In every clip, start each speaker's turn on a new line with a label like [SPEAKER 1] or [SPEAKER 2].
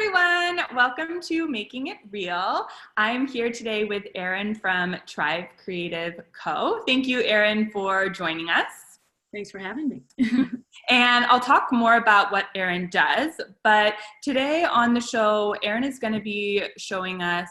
[SPEAKER 1] everyone. Welcome to Making It Real. I'm here today with Erin from Tribe Creative Co. Thank you, Erin, for joining us.
[SPEAKER 2] Thanks for having me.
[SPEAKER 1] And I'll talk more about what Erin does, but today on the show, Erin is going to be showing us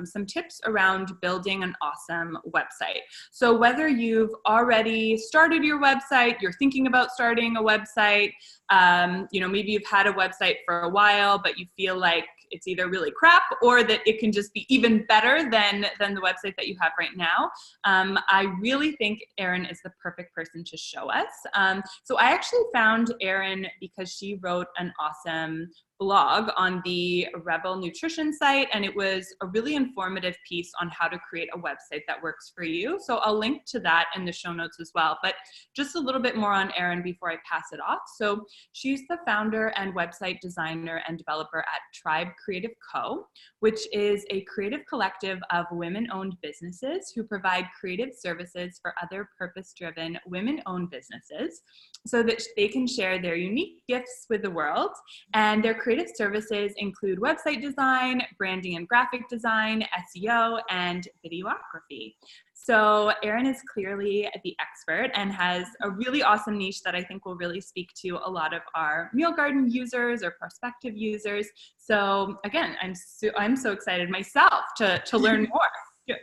[SPEAKER 1] some tips around building an awesome website. So whether you've already started your website, you're thinking about starting a website, maybe you've had a website for a while, but you feel like it's either really crap or that it can just be even better than the website that you have right now. I really think Erin is the perfect person to show us. So I actually found Erin because she wrote an awesome blog on the Rebel Nutrition site, and it was a really informative piece on how to create a website that works for you. So I'll link to that in the show notes as well. But just a little bit more on Erin before I pass it off. So she's the founder and website designer and developer at Tribe Creative Co., which is a creative collective of women-owned businesses who provide creative services for other purpose-driven women-owned businesses so that they can share their unique gifts with the world. And their creative services include website design, branding and graphic design, SEO, and videography. So Erin is clearly the expert and has a really awesome niche that I think will really speak to a lot of our Meal Garden users or prospective users. So again, I'm so excited myself to learn more.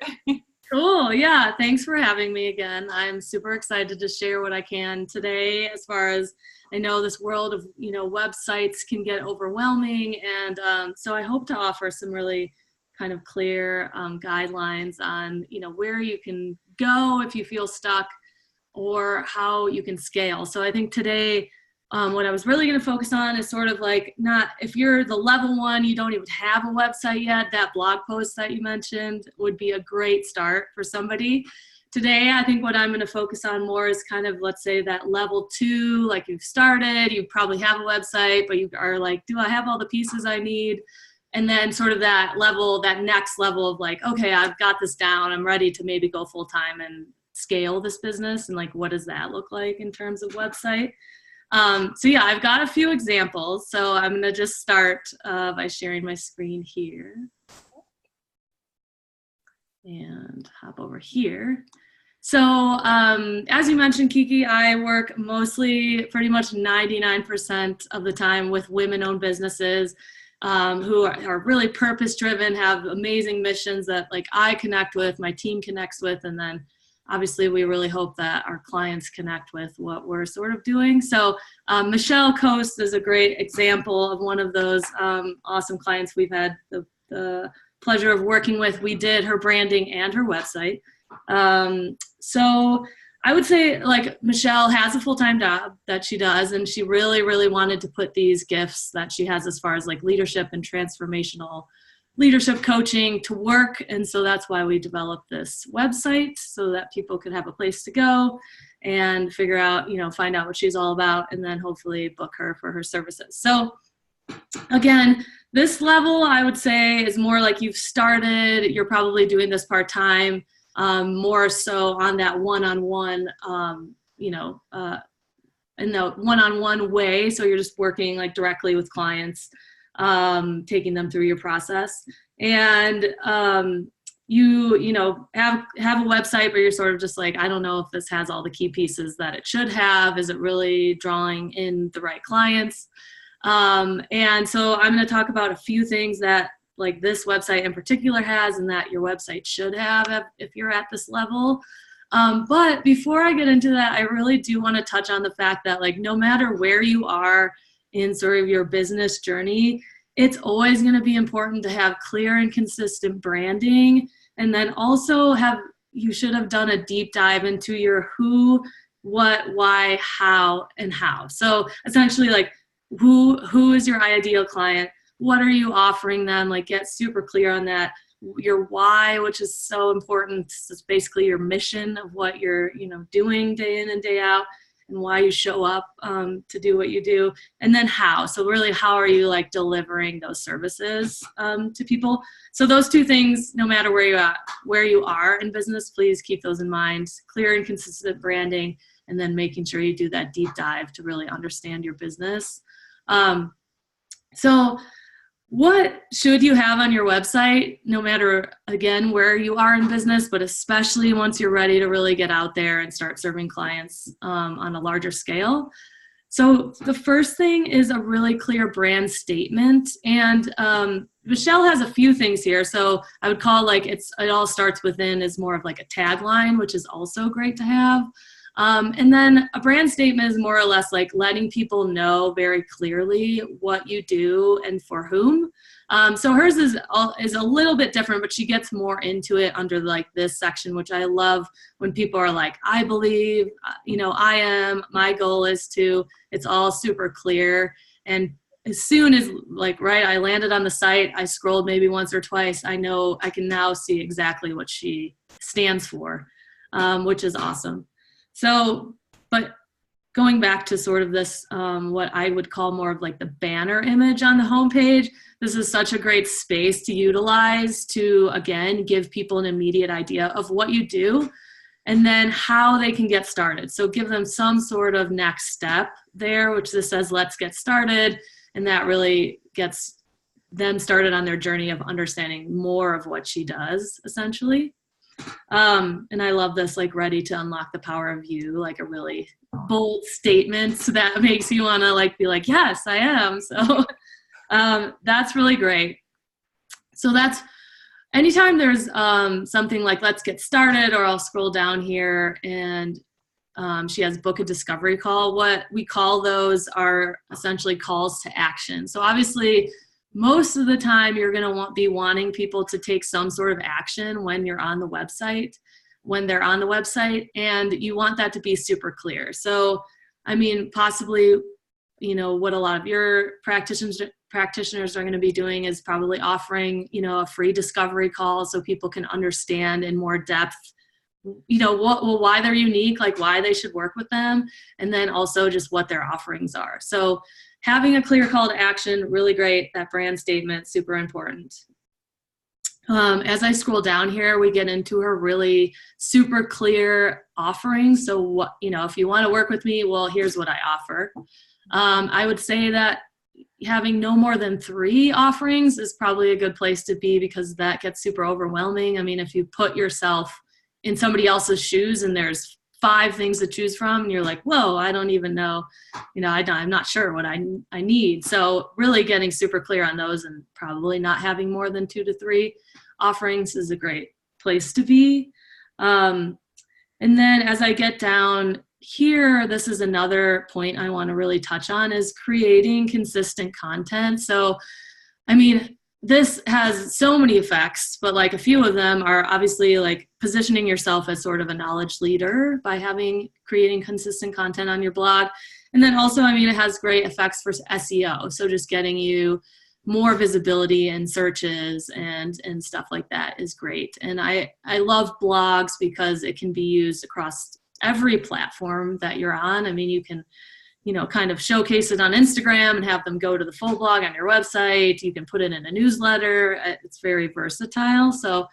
[SPEAKER 2] Cool. Yeah. Thanks for having me again. I'm super excited to share what I can today. As far as I know, this world of, websites can get overwhelming. And so I hope to offer some really kind of clear guidelines on, where you can go if you feel stuck or how you can scale. So I think today, what I was really going to focus on is sort of like not, if you're the level one, you don't even have a website yet, that blog post that you mentioned would be a great start for somebody. Today, I think what I'm going to focus on more is kind of, let's say that level 2, like you've started, you probably have a website, but you are like, do I have all the pieces I need? And then sort of that level, that next level of like, okay, I've got this down. I'm ready to maybe go full time and scale this business. And like, what does that look like in terms of website? So yeah, I've got a few examples. So I'm going to just start by sharing my screen here and hop over here. So as you mentioned, Kiki, I work mostly pretty much 99% of the time with women-owned businesses who are really purpose-driven, have amazing missions that like I connect with, my team connects with, and then obviously, we really hope that our clients connect with what we're sort of doing. So Michelle Coast is a great example of one of those awesome clients we've had the pleasure of working with. We did her branding and her website. So I would say like Michelle has a full-time job that she does, and she really, really wanted to put these gifts that she has as far as like leadership and transformational leadership coaching to work. And so that's why we developed this website so that people could have a place to go and figure out, find out what she's all about, and then hopefully book her for her services. So again, this level I would say is more like you've started, you're probably doing this part-time, more so on that one-on-one, in the one-on-one way. So you're just working like directly with clients, taking them through your process, and you have a website, but you're sort of just like, I don't know if this has all the key pieces that it should have. Is it really drawing in the right clients? And so I'm going to talk about a few things that like this website in particular has, and that your website should have if you're at this level. But before I get into that, I really do want to touch on the fact that like no matter where you are in sort of your business journey, it's always going to be important to have clear and consistent branding. And then also you should have done a deep dive into your who, what, why, how, and how. So essentially like who is your ideal client? What are you offering them? Like get super clear on that. Your why, which is so important. It's basically your mission of what you're, doing day in and day out, and why you show up to do what you do. And then how. So really, how are you like delivering those services to people? So those two things, no matter where you are in business, please keep those in mind. Clear and consistent branding, and then making sure you do that deep dive to really understand your business. So what should you have on your website, no matter, again, where you are in business, but especially once you're ready to really get out there and start serving clients on a larger scale? So the first thing is a really clear brand statement. And Michelle has a few things here. So I would call it all starts within is more of like a tagline, which is also great to have. And then a brand statement is more or less like letting people know very clearly what you do and for whom. So hers is a little bit different, but she gets more into it under like this section, which I love when people are like, I believe, I am, my goal is to, it's all super clear. And as soon as I landed on the site, I scrolled maybe once or twice, I know I can now see exactly what she stands for, which is awesome. So, but going back to sort of this, what I would call more of like the banner image on the homepage, this is such a great space to utilize to, again, give people an immediate idea of what you do and then how they can get started. So give them some sort of next step there, which this says, let's get started. And that really gets them started on their journey of understanding more of what she does, essentially. And I love this, like, ready to unlock the power of you, like a really bold statement that makes you want to be like, yes, I am. So that's really great. So that's anytime there's something like let's get started, or I'll scroll down here and she has book a discovery call. What we call those are essentially calls to action. So obviously most of the time you're going to be wanting people to take some sort of action when they're on the website, and you want that to be super clear. So, I mean, possibly, what a lot of your practitioners are going to be doing is probably offering, a free discovery call so people can understand in more depth, why they're unique, like why they should work with them, and then also just what their offerings are. So having a clear call to action, really great. That brand statement, super important. As I scroll down here, we get into her really super clear offerings. So what, if you want to work with me, well, here's what I offer. I would say that having no more than 3 offerings is probably a good place to be, because that gets super overwhelming. I mean, if you put yourself in somebody else's shoes and there's 5 things to choose from, and you're like, whoa, I don't even know, I'm not sure what I need. So really getting super clear on those and probably not having more than 2 to 3 offerings is a great place to be. And then as I get down here, this is another point I want to really touch on, is creating consistent content. So, I mean, this has so many effects, but like a few of them are obviously like positioning yourself as sort of a knowledge leader by creating consistent content on your blog. And then also, I mean, it has great effects for SEO. So just getting you more visibility in searches and stuff like that is great. And I love blogs because it can be used across every platform that you're on. I mean, you can kind of showcase it on Instagram and have them go to the full blog on your website. You can put it in a newsletter. It's very versatile. So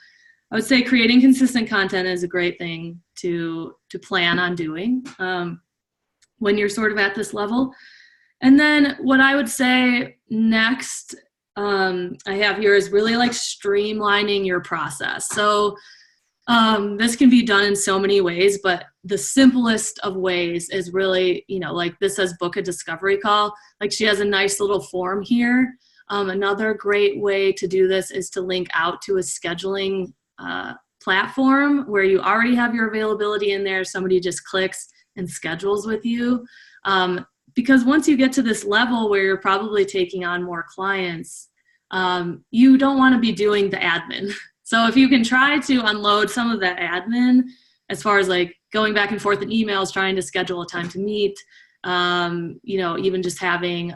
[SPEAKER 2] I would say creating consistent content is a great thing to plan on doing when you're sort of at this level. And then what I would say next I have here is really like streamlining your process. So this can be done in so many ways, but the simplest of ways is really, like this says book a discovery call. Like she has a nice little form here. Another great way to do this is to link out to a scheduling platform where you already have your availability in there. Somebody just clicks and schedules with you. Because once you get to this level where you're probably taking on more clients, you don't want to be doing the admin. So if you can try to unload some of that admin, as far as like going back and forth in emails, trying to schedule a time to meet, even just having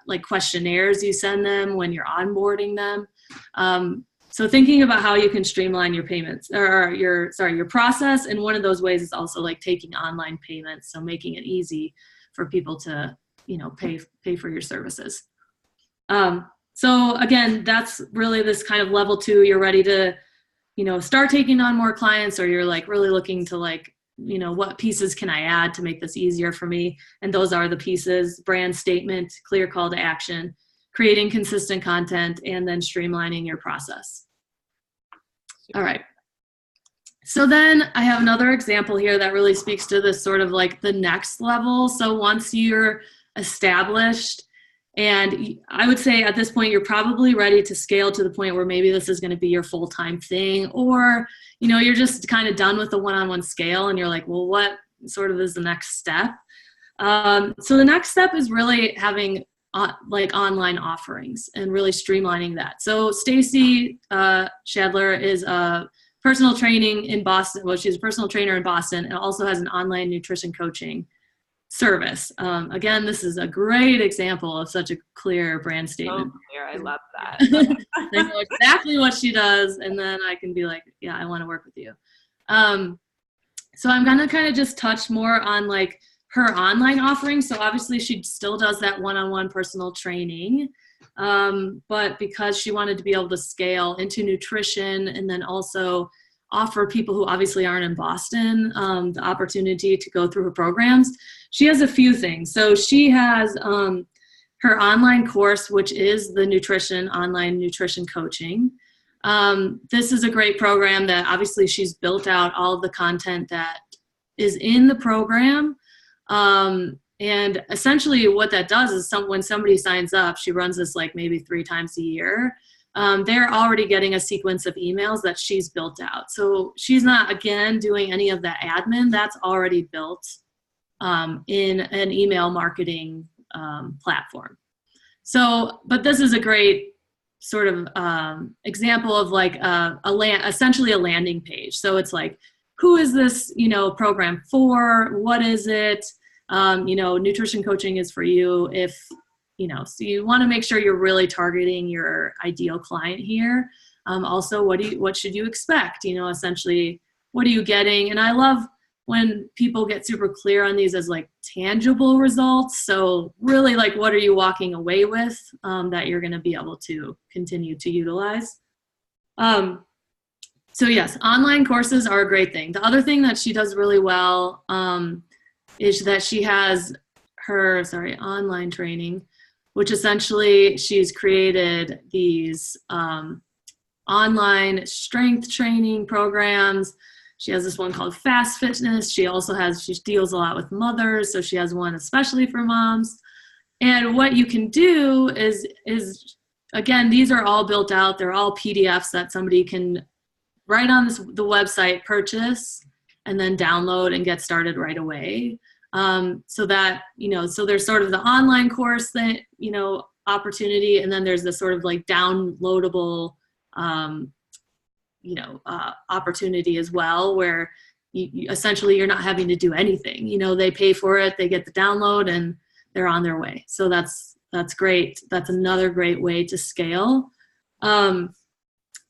[SPEAKER 2] like questionnaires you send them when you're onboarding them. So thinking about how you can streamline your payments or your process. And one of those ways is also like taking online payments. So making it easy for people to, pay for your services. So again, that's really this kind of level 2. You're ready to, start taking on more clients, or you're like really looking to like, what pieces can I add to make this easier for me? And those are the pieces: brand statement, clear call to action, creating consistent content, and then streamlining your process. All right. So then I have another example here that really speaks to this sort of like the next level. So once you're established, and I would say at this point, you're probably ready to scale to the point where maybe this is going to be your full-time thing, or, you know, you're just kind of done with the one-on-one scale and you're like, well, what sort of is the next step? So the next step is really having like online offerings and really streamlining that. So Stacy Shadler is a personal training in Boston. Well, she's a personal trainer in Boston and also has an online nutrition coaching service. Again, this is a great example of such a clear brand statement.
[SPEAKER 1] Oh, clear. I love that.
[SPEAKER 2] I know exactly what she does, and then I can be like, yeah, I want to work with you. So I'm gonna kind of just touch more on like her online offering. So obviously she still does that one-on-one personal training, but because she wanted to be able to scale into nutrition and then also offer people who obviously aren't in Boston the opportunity to go through her programs, she has a few things. So she has her online course, which is the online nutrition coaching. This is a great program that obviously she's built out all of the content that is in the program. And essentially what that does is when somebody signs up, she runs this like maybe 3 times a year. They're already getting a sequence of emails that she's built out. So she's not, again, doing any of the admin. That's already built in an email marketing platform. So, but this is a great sort of example of like essentially a landing page. So it's like, who is this, you know, program for? What is it? You know, nutrition coaching is for you if, you know, so you want to make sure you're really targeting your ideal client here. Also, what should you expect? You know, essentially, what are you getting? And I love when people get super clear on these as like tangible results. So really like, what are you walking away with that you're going to be able to continue to utilize? So yes, online courses are a great thing. The other thing that she does really well is that she has her, online training, which essentially she's created these online strength training programs. She has this one called Fast Fitness. She deals a lot with mothers, so she has one especially for moms. And what you can do is again, these are all built out. They're all PDFs that somebody can write on the website, purchase, and then download and get started right away. So that, you know, so there's sort of the online course that, you know, opportunity, and then there's the sort of like downloadable opportunity as well, where you essentially you're not having to do anything. You know, they pay for it, they get the download, and they're on their way. So that's great. That's another great way to scale.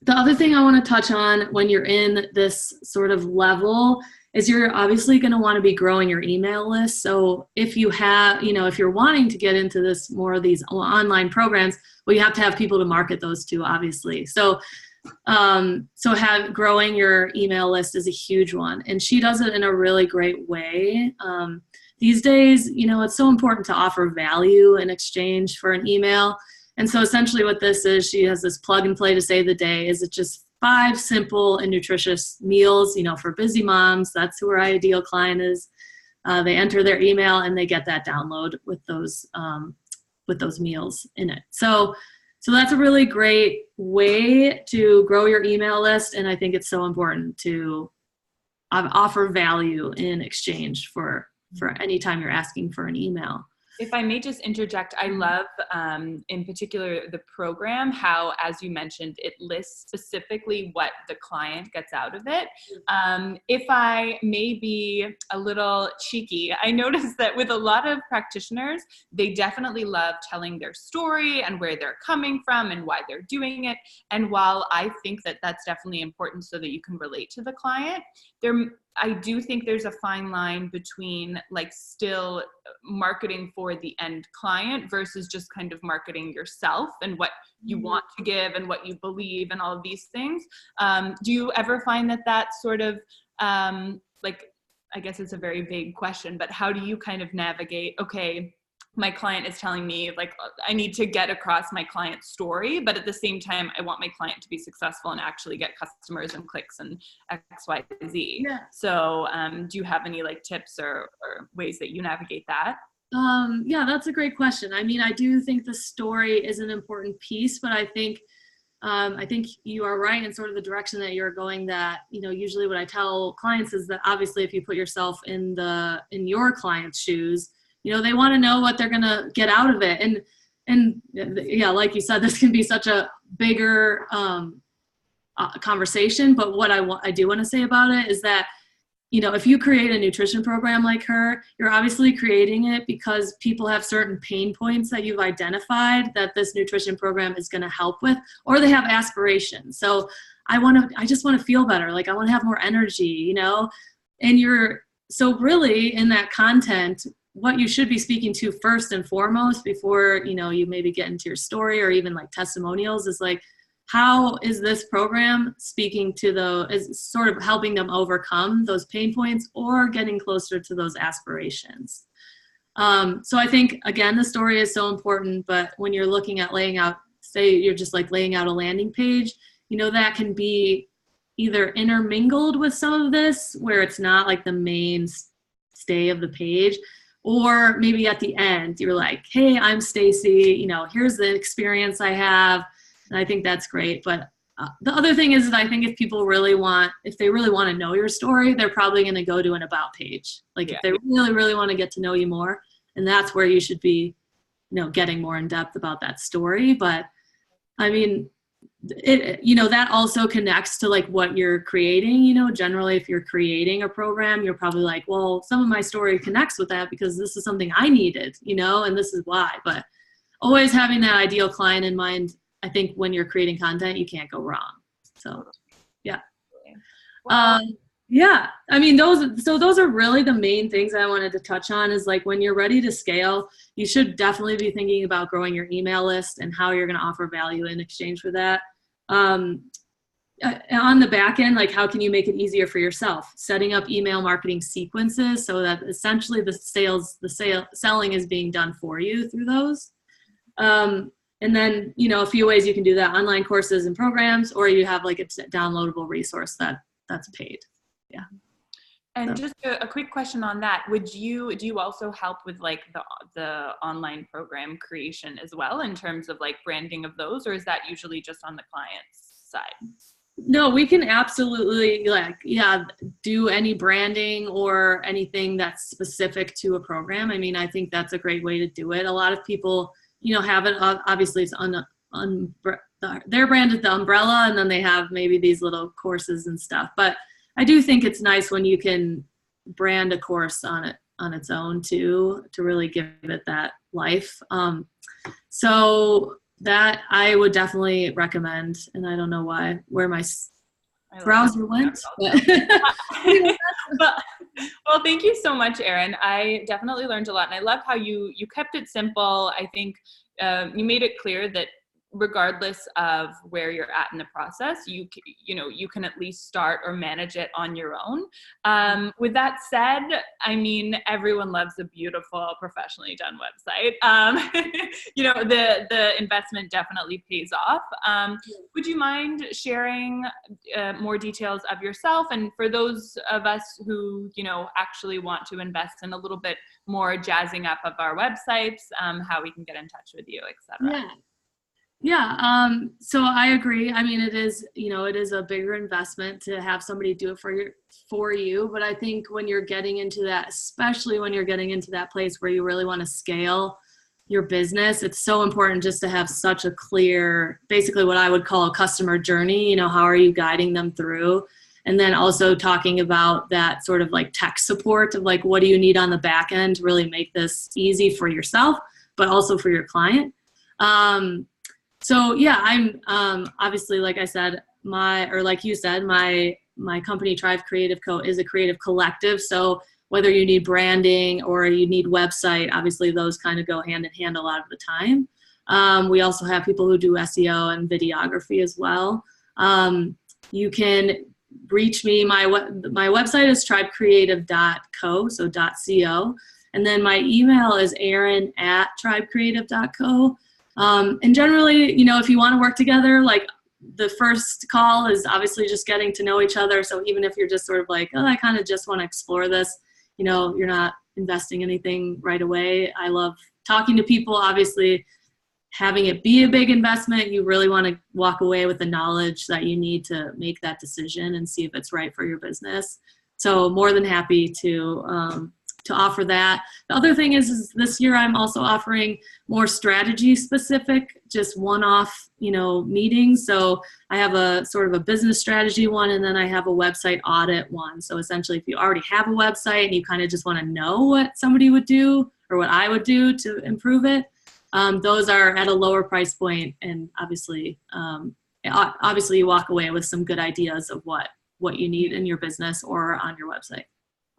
[SPEAKER 2] The other thing I want to touch on when you're in this sort of level is you're obviously going to want to be growing your email list. So if you have, you know, if you're wanting to get into this more of these online programs, well, you have to have people to market those to, obviously. So growing your email list is a huge one, and she does it in a really great way. These days, you know, it's so important to offer value in exchange for an email. And so essentially what this is, she has this plug and play to save the day. Is it just 5 simple and nutritious meals, you know, for busy moms? That's who our ideal client is. They enter their email and they get that download with those meals in it. So that's a really great way to grow your email list. And I think it's so important to offer value in exchange for any time you're asking for an email.
[SPEAKER 1] If I may just interject, I love, in particular, the program, how, as you mentioned, it lists specifically what the client gets out of it. If I may be a little cheeky, I noticed that with a lot of practitioners, they definitely love telling their story and where they're coming from and why they're doing it. And while I think that that's definitely important so that you can relate to the client, I do think there's a fine line between like still marketing for the end client versus just kind of marketing yourself and what you want to give and what you believe and all of these things. Do you ever find that sort of like, I guess it's a very vague question, but how do you kind of navigate, okay, my client is telling me like I need to get across my client's story, but at the same time, I want my client to be successful and actually get customers and clicks and X, Y, Z.
[SPEAKER 2] Yeah.
[SPEAKER 1] So do you have any like tips or ways that you navigate that?
[SPEAKER 2] Yeah, that's a great question. I mean, I do think the story is an important piece, but I think you are right in sort of the direction that you're going, that, you know, usually what I tell clients is that obviously if you put yourself in your client's shoes, you know, they want to know what they're going to get out of it. And yeah, like you said, this can be such a bigger conversation, but what I do want to say about it is that, you know, if you create a nutrition program like her, you're obviously creating it because people have certain pain points that you've identified that this nutrition program is going to help with, or they have aspirations. So I just want to feel better. Like I want to have more energy, you know, so really in that content, what you should be speaking to first and foremost before, you know, you maybe get into your story or even like testimonials is like, how is this program speaking to is sort of helping them overcome those pain points or getting closer to those aspirations? So I think, again, the story is so important, but when you're looking at laying out, say you're just like laying out a landing page, you know, that can be either intermingled with some of this where it's not like the mainstay of the page, or maybe at the end you're like, hey, I'm Stacy, you know, here's the experience I have. And I think that's great. But the other thing is that I think if they really want to know your story, they're probably going to go to an about page. Like if they really, really want to get to know you more, and that's where you should be, you know, getting more in depth about that story. But I mean, you know, that also connects to like what you're creating. You know, generally if you're creating a program, you're probably like, well, some of my story connects with that because this is something I needed, you know, and this is why. But always having that ideal client in mind, I think when you're creating content, you can't go wrong. So yeah. Yeah, I mean, those are really the main things I wanted to touch on, is like when you're ready to scale, you should definitely be thinking about growing your email list and how you're going to offer value in exchange for that. On the back end, like how can you make it easier for yourself? Setting up email marketing sequences so that essentially the selling is being done for you through those. And then, you know, a few ways you can do that: online courses and programs, or you have like a downloadable resource that's paid. Yeah.
[SPEAKER 1] And just a quick question on that. Do you also help with like the online program creation as well in terms of like branding of those, or is that usually just on the client's side?
[SPEAKER 2] No, we can absolutely do any branding or anything that's specific to a program. I mean, I think that's a great way to do it. A lot of people, you know, have it, obviously it's their brand is the umbrella, and then they have maybe these little courses and stuff. But I do think it's nice when you can brand a course on its own too, to really give it that life. So that I would definitely recommend, and I don't know where my browser went.
[SPEAKER 1] Well, thank you so much, Erin. I definitely learned a lot, and I love how you kept it simple. I think you made it clear that regardless of where you're at in the process, you can at least start or manage it on your own. With that said, I mean, everyone loves a beautiful, professionally done website. You know, the investment definitely pays off. Would you mind sharing more details of yourself, and for those of us who, you know, actually want to invest in a little bit more jazzing up of our websites, how we can get in touch with you, etc.
[SPEAKER 2] Yeah. So I agree. I mean, it is a bigger investment to have somebody do it for you. But I think when you're getting into that, especially when you're getting into that place where you really want to scale your business, it's so important just to have such a clear, basically what I would call a customer journey. You know, how are you guiding them through? And then also talking about that sort of like tech support of like, what do you need on the back end to really make this easy for yourself, but also for your client. So yeah, I'm obviously, like I said, like you said, my company Tribe Creative Co. is a creative collective. So whether you need branding or you need website, obviously those kind of go hand in hand a lot of the time. We also have people who do SEO and videography as well. You can reach me. My website is tribecreative.co, so .co. And then my email is erin@tribecreative.co. And generally, you know, if you want to work together, like the first call is obviously just getting to know each other. So even if you're just sort of like, oh, I kind of just want to explore this, you know, you're not investing anything right away. I love talking to people. Obviously, having it be a big investment, you really want to walk away with the knowledge that you need to make that decision and see if it's right for your business. So more than happy to offer that. The other thing is this year I'm also offering more strategy specific, just one-off, you know, meetings. So I have a sort of a business strategy one, and then I have a website audit one. So essentially, if you already have a website and you kind of just want to know what somebody would do or what I would do to improve it, those are at a lower price point, and obviously you walk away with some good ideas of what you need in your business or on your website.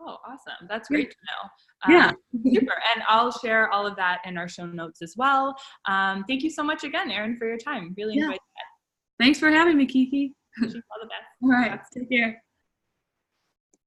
[SPEAKER 1] Oh, awesome. That's great to know.
[SPEAKER 2] Yeah.
[SPEAKER 1] Super. And I'll share all of that in our show notes as well. Thank you so much again, Erin, for your time. Really enjoyed that.
[SPEAKER 2] Thanks for having me, Kiki.
[SPEAKER 1] Wish you all the best.
[SPEAKER 2] All right. Take care.